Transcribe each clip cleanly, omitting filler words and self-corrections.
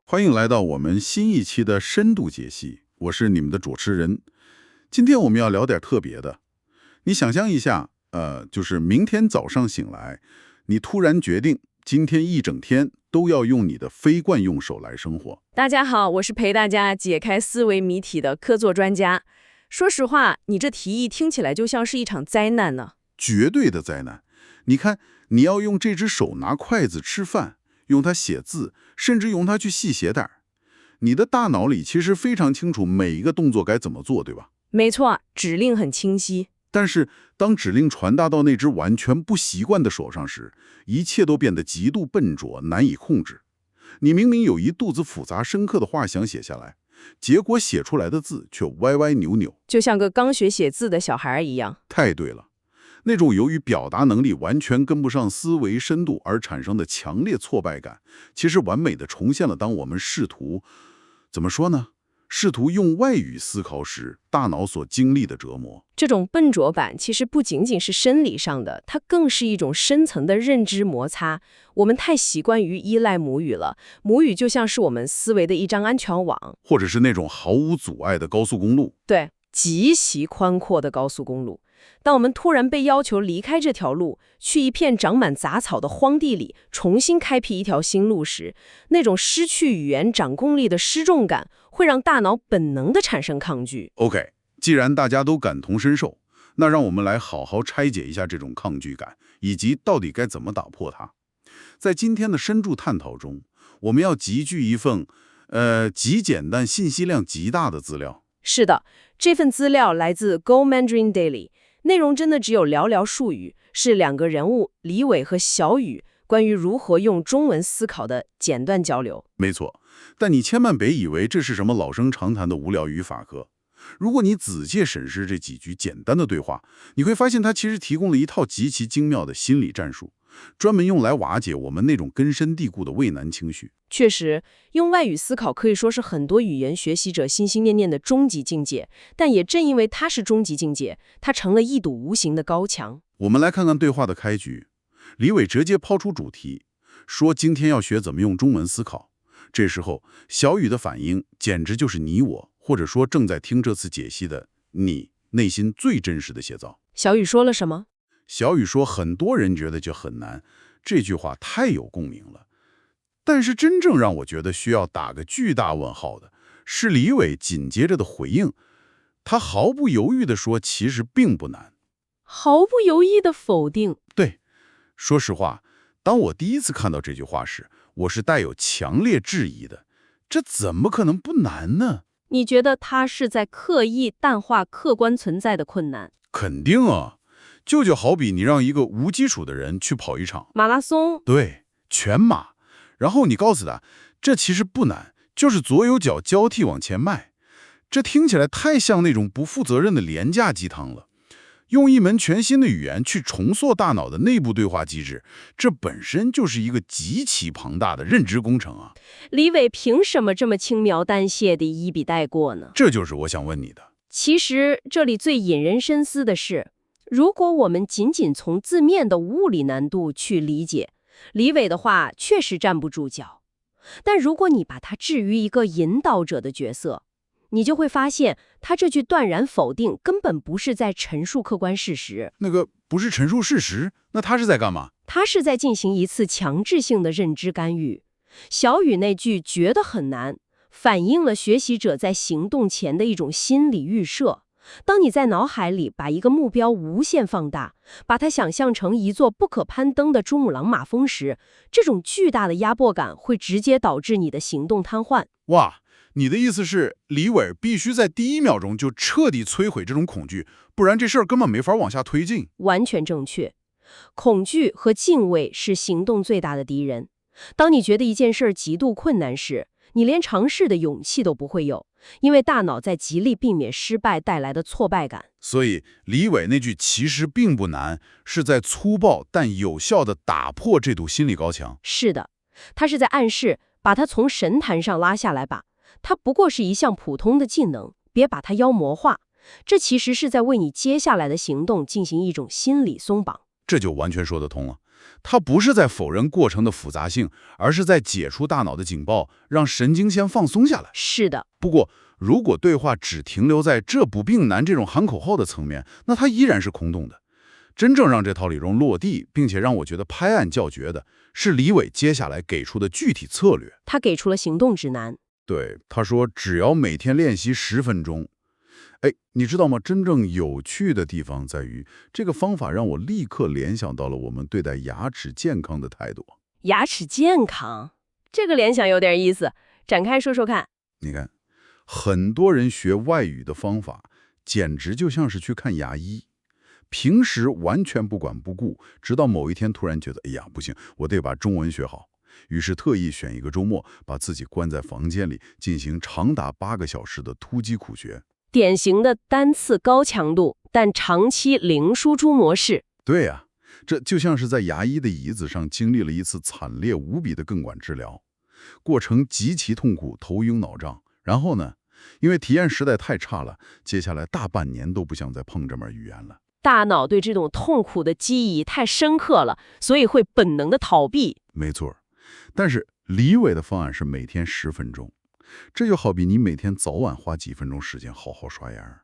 欢迎来到我们新一期的深度解析，我是你们的主持人。今天我们要聊点特别的。你想象一下，就是明天早上醒来，你突然决定今天一整天都要用你的非惯用手来生活。大家好，我是陪大家解开思维谜题的客座专家。说实话，你这提议听起来就像是一场灾难呢。绝对的灾难。你看，你要用这只手拿筷子吃饭，用它写字，甚至用它去系鞋带。你的大脑里其实非常清楚每一个动作该怎么做，对吧？没错，指令很清晰。但是当指令传达到那只完全不习惯的手上时，一切都变得极度笨拙，难以控制。你明明有一肚子复杂深刻的话想写下来，结果写出来的字却歪歪扭扭，就像个刚学写字的小孩一样。太对了。那种由于表达能力完全跟不上思维深度而产生的强烈挫败感，其实完美的重现了当我们试图用外语思考时大脑所经历的折磨。这种笨拙感其实不仅仅是生理上的，它更是一种深层的认知摩擦。我们太习惯于依赖母语了，母语就像是我们思维的一张安全网，或者是那种毫无阻碍的高速公路。对，极其宽阔的高速公路。当我们突然被要求离开这条路，去一片长满杂草的荒地里重新开辟一条新路时，那种失去语言掌控力的失重感会让大脑本能地产生抗拒。 OK， 既然大家都感同身受，那让我们来好好拆解一下这种抗拒感，以及到底该怎么打破它。在今天的深度探讨中，我们要集聚一份极简但信息量极大的资料。是的，这份资料来自 Go Mandarin Daily， 内容真的只有寥寥数语，是两个人物李伟和小雨关于如何用中文思考的简短交流。没错，但你千万别以为这是什么老生常谈的无聊语法课。如果你仔细审视这几句简单的对话，你会发现它其实提供了一套极其精妙的心理战术，专门用来瓦解我们那种根深蒂固的畏难情绪。确实，用外语思考可以说是很多语言学习者心心念念的终极境界，但也正因为它是终极境界，它成了一堵无形的高墙。我们来看看对话的开局，李伟直接抛出主题，说今天要学怎么用中文思考。这时候，小雨的反应简直就是你我，或者说正在听这次解析的你内心最真实的写照。小雨说了什么？小雨说，很多人觉得就很难，这句话太有共鸣了。但是真正让我觉得需要打个巨大问号的是李伟紧接着的回应，他毫不犹豫地说其实并不难。毫不犹豫的否定。对，说实话，当我第一次看到这句话时，我是带有强烈质疑的，这怎么可能不难呢？你觉得他是在刻意淡化客观存在的困难？肯定啊，就好比你让一个无基础的人去跑一场马拉松。对，全马，然后你告诉他，这其实不难，就是左右脚交替往前迈。这听起来太像那种不负责任的廉价鸡汤了。用一门全新的语言去重塑大脑的内部对话机制，这本身就是一个极其庞大的认知工程啊！李伟凭什么这么轻描淡写地一笔带过呢？这就是我想问你的。其实这里最引人深思的是，如果我们仅仅从字面的物理难度去理解，李伟的话确实站不住脚。但如果你把它置于一个引导者的角色，你就会发现，他这句断然否定根本不是在陈述客观事实。那个不是陈述事实，那他是在干嘛？他是在进行一次强制性的认知干预。小雨那句觉得很难，反映了学习者在行动前的一种心理预设。当你在脑海里把一个目标无限放大，把它想象成一座不可攀登的珠穆朗玛峰时，这种巨大的压迫感会直接导致你的行动瘫痪。哇，你的意思是李伟必须在第一秒钟就彻底摧毁这种恐惧，不然这事儿根本没法往下推进。完全正确。恐惧和敬畏是行动最大的敌人。当你觉得一件事极度困难时，你连尝试的勇气都不会有，因为大脑在极力避免失败带来的挫败感。所以李伟那句其实并不难，是在粗暴但有效地打破这堵心理高墙。是的，他是在暗示把它从神坛上拉下来吧，它不过是一项普通的技能，别把它妖魔化。这其实是在为你接下来的行动进行一种心理松绑。这就完全说得通了。它不是在否认过程的复杂性，而是在解除大脑的警报，让神经先放松下来。是的，不过，如果对话只停留在“这不并难”这种喊口号的层面，那它依然是空洞的。真正让这套理论落地，并且让我觉得拍案叫绝的，是李伟接下来给出的具体策略。他给出了行动指南。对，他说只要每天练习10分钟。哎，你知道吗？真正有趣的地方在于，这个方法让我立刻联想到了我们对待牙齿健康的态度。牙齿健康，这个联想有点意思，展开说说看。你看，很多人学外语的方法，简直就像是去看牙医。平时完全不管不顾，直到某一天突然觉得，哎呀，不行，我得把中文学好。于是特意选一个周末，把自己关在房间里，进行长达8个小时的突击苦学。典型的单次高强度，但长期零输出模式。对呀，这就像是在牙医的椅子上经历了一次惨烈无比的根管治疗，过程极其痛苦，头晕脑胀。然后呢，因为体验实在太差了，接下来大半年都不想再碰这门语言了。大脑对这种痛苦的记忆太深刻了，所以会本能的逃避。没错，但是李伟的方案是每天10分钟。这就好比你每天早晚花几分钟时间好好刷牙。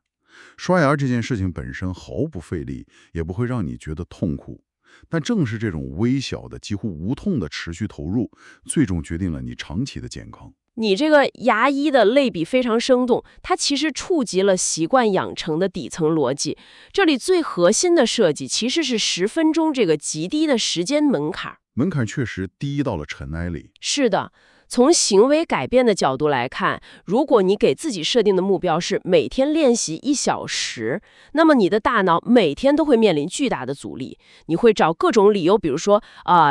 刷牙这件事情本身毫不费力，也不会让你觉得痛苦。但正是这种微小的、几乎无痛的持续投入，最终决定了你长期的健康。你这个牙医的类比非常生动，它其实触及了习惯养成的底层逻辑。这里最核心的设计其实是10分钟这个极低的时间门槛。门槛确实低到了尘埃里。是的。从行为改变的角度来看，如果你给自己设定的目标是每天练习1小时，那么你的大脑每天都会面临巨大的阻力。你会找各种理由，比如说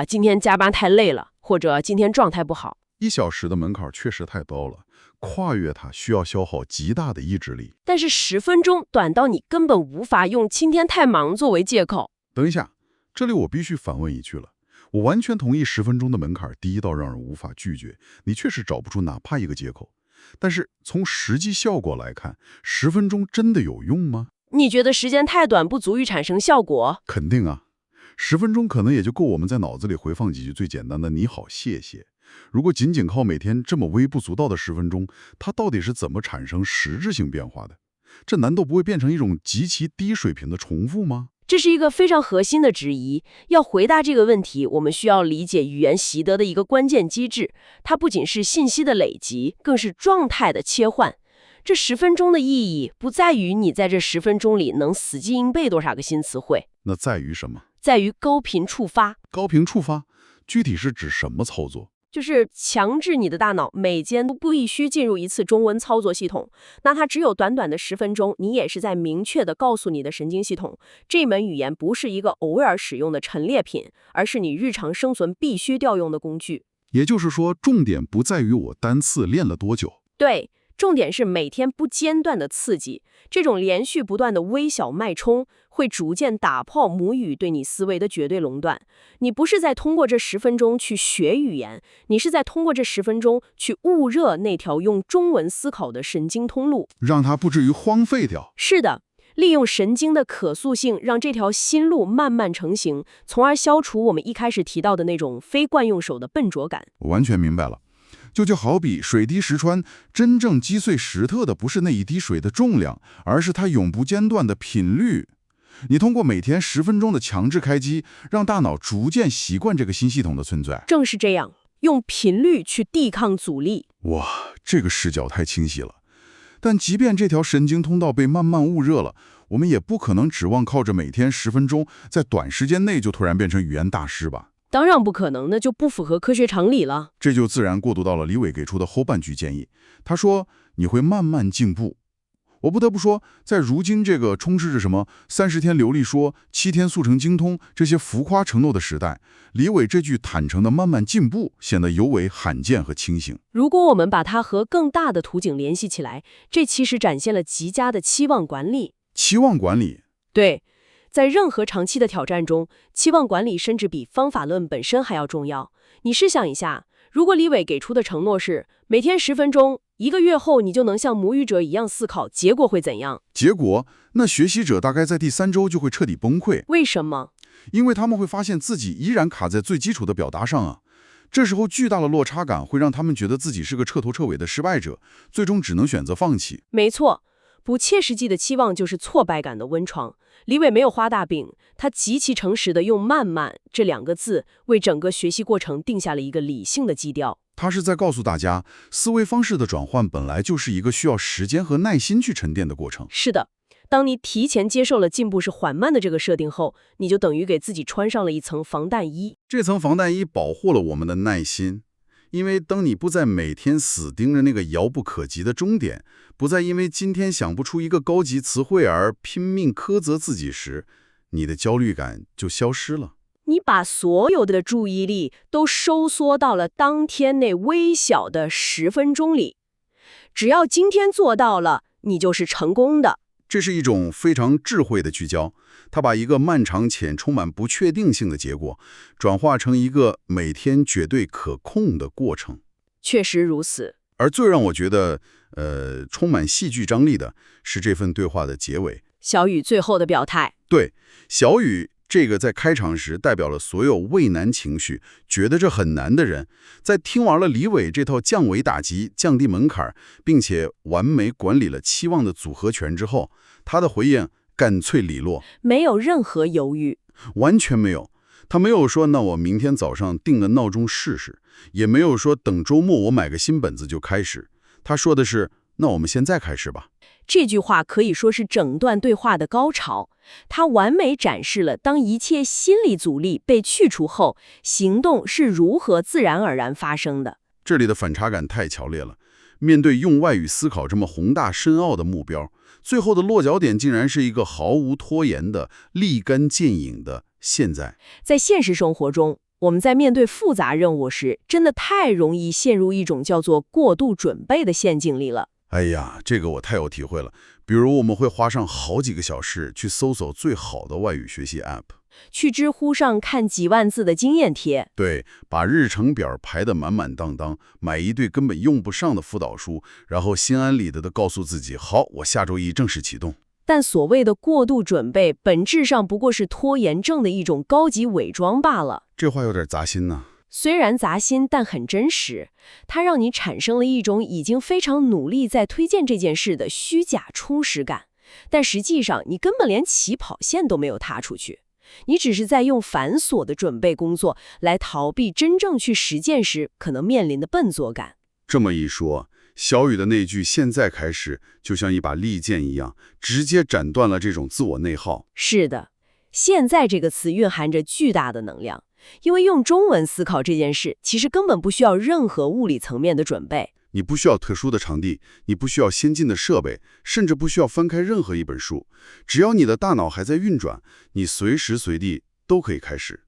今天加班太累了，或者今天状态不好。1小时的门槛确实太高了，跨越它需要消耗极大的意志力。但是10分钟短到你根本无法用今天太忙作为借口。等一下，这里我必须反问一句了。我完全同意10分钟的门槛低到让人无法拒绝，你确实找不出哪怕一个借口。但是从实际效果来看，10分钟真的有用吗？你觉得时间太短不足以产生效果？肯定啊，10分钟可能也就够我们在脑子里回放几句最简单的你好谢谢。如果仅仅靠每天这么微不足道的10分钟，它到底是怎么产生实质性变化的？这难道不会变成一种极其低水平的重复吗？这是一个非常核心的质疑。要回答这个问题，我们需要理解语言习得的一个关键机制，它不仅是信息的累积，更是状态的切换。这10分钟的意义不在于你在这10分钟里能死记硬背多少个新词汇，那在于什么？在于高频触发。高频触发具体是指什么操作？就是强制你的大脑每间都必须进入一次中文操作系统，那它只有短短的10分钟，你也是在明确地告诉你的神经系统，这门语言不是一个偶尔使用的陈列品，而是你日常生存必须调用的工具。也就是说，重点不在于我单次练了多久。对，重点是每天不间断的刺激，这种连续不断的微小脉冲会逐渐打破母语对你思维的绝对垄断。你不是在通过这10分钟去学语言，你是在通过这10分钟去焐热那条用中文思考的神经通路，让它不至于荒废掉。是的，利用神经的可塑性，让这条新路慢慢成型，从而消除我们一开始提到的那种非惯用手的笨拙感。我完全明白了。就好比水滴石穿，真正击碎石头的不是那一滴水的重量，而是它永不间断的频率。你通过每天10分钟的强制开机，让大脑逐渐习惯这个新系统的存在。正是这样，用频率去抵抗阻力。哇，这个视角太清晰了。但即便这条神经通道被慢慢焐热了，我们也不可能指望靠着每天10分钟，在短时间内就突然变成语言大师吧？当然不可能，那就不符合科学常理了。这就自然过渡到了李伟给出的后半句建议。他说你会慢慢进步。我不得不说，在如今这个充斥着什么30天流利说、7天速成精通这些浮夸承诺的时代，李伟这句坦诚的慢慢进步显得尤为罕见和清醒。如果我们把它和更大的图景联系起来，这其实展现了极佳的期望管理。期望管理？对，在任何长期的挑战中，期望管理甚至比方法论本身还要重要。你试想一下，如果李伟给出的承诺是每天10分钟，1个月后你就能像母语者一样思考，结果会怎样？结果，那学习者大概在第3周就会彻底崩溃。为什么？因为他们会发现自己依然卡在最基础的表达上啊。这时候巨大的落差感会让他们觉得自己是个彻头彻尾的失败者，最终只能选择放弃。没错，不切实际的期望就是挫败感的温床。李伟没有画大饼，他极其诚实地用“慢慢”这2个字为整个学习过程定下了一个理性的基调。他是在告诉大家，思维方式的转换本来就是一个需要时间和耐心去沉淀的过程。是的，当你提前接受了进步是缓慢的这个设定后，你就等于给自己穿上了一层防弹衣。这层防弹衣保护了我们的耐心，因为当你不再每天死盯着那个遥不可及的终点，不再因为今天想不出一个高级词汇而拼命苛责自己时，你的焦虑感就消失了。你把所有的注意力都收缩到了当天那微小的10分钟里，只要今天做到了，你就是成功的。这是一种非常智慧的聚焦，它把一个漫长且充满不确定性的结果，转化成一个每天绝对可控的过程。确实如此。而最让我觉得，充满戏剧张力的是这份对话的结尾。小雨最后的表态。对，小雨这个在开场时代表了所有畏难情绪，觉得这很难的人，在听完了李伟这套降维打击、降低门槛，并且完美管理了期望的组合拳之后，他的回应干脆利落，没有任何犹豫，完全没有。他没有说那我明天早上定个闹钟试试，也没有说等周末我买个新本子就开始。他说的是那我们现在开始吧。这句话可以说是整段对话的高潮，它完美展示了当一切心理阻力被去除后，行动是如何自然而然发生的。这里的反差感太强烈了。面对用外语思考这么宏大深奥的目标，最后的落脚点竟然是一个毫无拖延的、立竿见影的现在。在现实生活中，我们在面对复杂任务时，真的太容易陷入一种叫做过度准备的陷阱里了。哎呀，这个我太有体会了。比如我们会花上好几个小时去搜索最好的外语学习 App， 去知乎上看几万字的经验帖，对，把日程表排得满满当当，买一堆根本用不上的辅导书，然后心安理得地告诉自己，好，我下周一正式启动。但所谓的过度准备，本质上不过是拖延症的一种高级伪装罢了。这话有点扎心呢。虽然杂心，但很真实，它让你产生了一种已经非常努力在推荐这件事的虚假充实感，但实际上你根本连起跑线都没有踏出去，你只是在用繁琐的准备工作来逃避真正去实践时可能面临的笨拙感。这么一说，小雨的那句现在开始就像一把利剑一样，直接斩断了这种自我内耗。是的，现在这个词蕴含着巨大的能量，因为用中文思考这件事，其实根本不需要任何物理层面的准备。你不需要特殊的场地，你不需要先进的设备，甚至不需要翻开任何一本书，只要你的大脑还在运转，你随时随地都可以开始。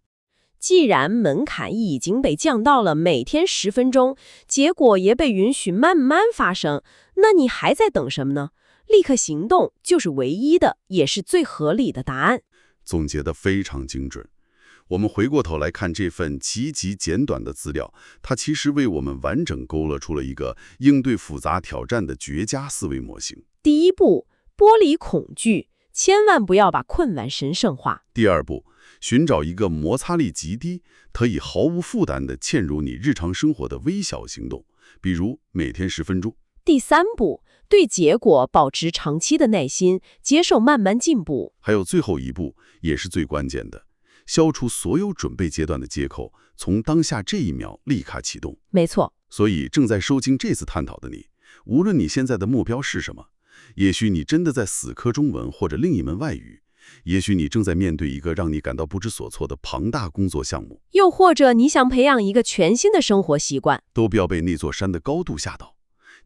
既然门槛已经被降到了每天10分钟，结果也被允许慢慢发生，那你还在等什么呢？立刻行动就是唯一的，也是最合理的答案。总结得非常精准。我们回过头来看这份极其简短的资料，它其实为我们完整勾勒出了一个应对复杂挑战的绝佳思维模型。第一步，剥离恐惧，千万不要把困难神圣化。第二步，寻找一个摩擦力极低，可以毫无负担地嵌入你日常生活的微小行动，比如每天10分钟。第三步，对结果保持长期的耐心，接受慢慢进步。还有最后一步，也是最关键的，消除所有准备阶段的借口，从当下这一秒立刻启动。没错。所以正在收听这次探讨的你，无论你现在的目标是什么，也许你真的在死磕中文或者另一门外语，也许你正在面对一个让你感到不知所措的庞大工作项目，又或者你想培养一个全新的生活习惯，都不要被那座山的高度吓倒。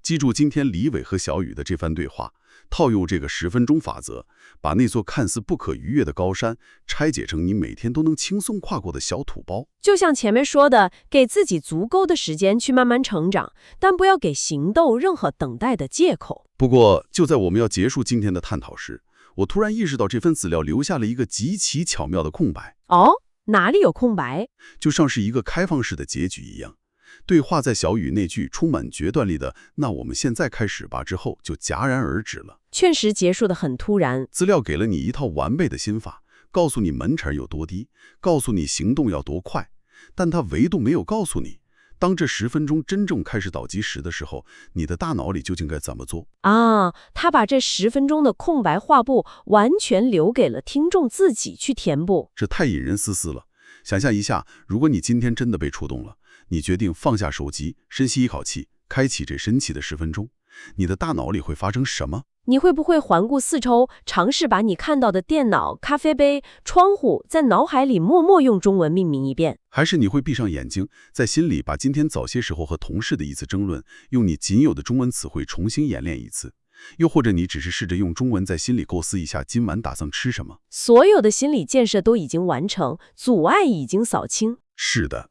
记住今天李伟和小雨的这番对话，套用这个10分钟法则，把那座看似不可逾越的高山拆解成你每天都能轻松跨过的小土包。就像前面说的，给自己足够的时间去慢慢成长，但不要给行动任何等待的借口。不过，就在我们要结束今天的探讨时，我突然意识到这份资料留下了一个极其巧妙的空白。哦，哪里有空白？就像是一个开放式的结局一样。对话在小雨那句充满决断力的“那我们现在开始吧”之后就戛然而止了。确实结束得很突然。资料给了你一套完备的心法，告诉你门槛有多低，告诉你行动要多快，但它唯独没有告诉你，当这10分钟真正开始倒计时的时候，你的大脑里究竟该怎么做。啊，他把这10分钟的空白画布完全留给了听众自己去填补。这太引人思思了。想象一下，如果你今天真的被触动了，你决定放下手机，深吸一口气，开启这神奇的10分钟，你的大脑里会发生什么？你会不会环顾四周，尝试把你看到的电脑、咖啡杯、窗户在脑海里默默用中文命名一遍？还是你会闭上眼睛，在心里把今天早些时候和同事的一次争论，用你仅有的中文词汇重新演练一次？又或者你只是试着用中文在心里构思一下今晚打算吃什么？所有的心理建设都已经完成，阻碍已经扫清。是的，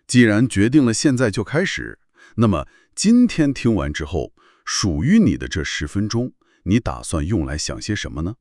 既然决定了现在就开始，那么今天听完之后，属于你的这10分钟，你打算用来想些什么呢？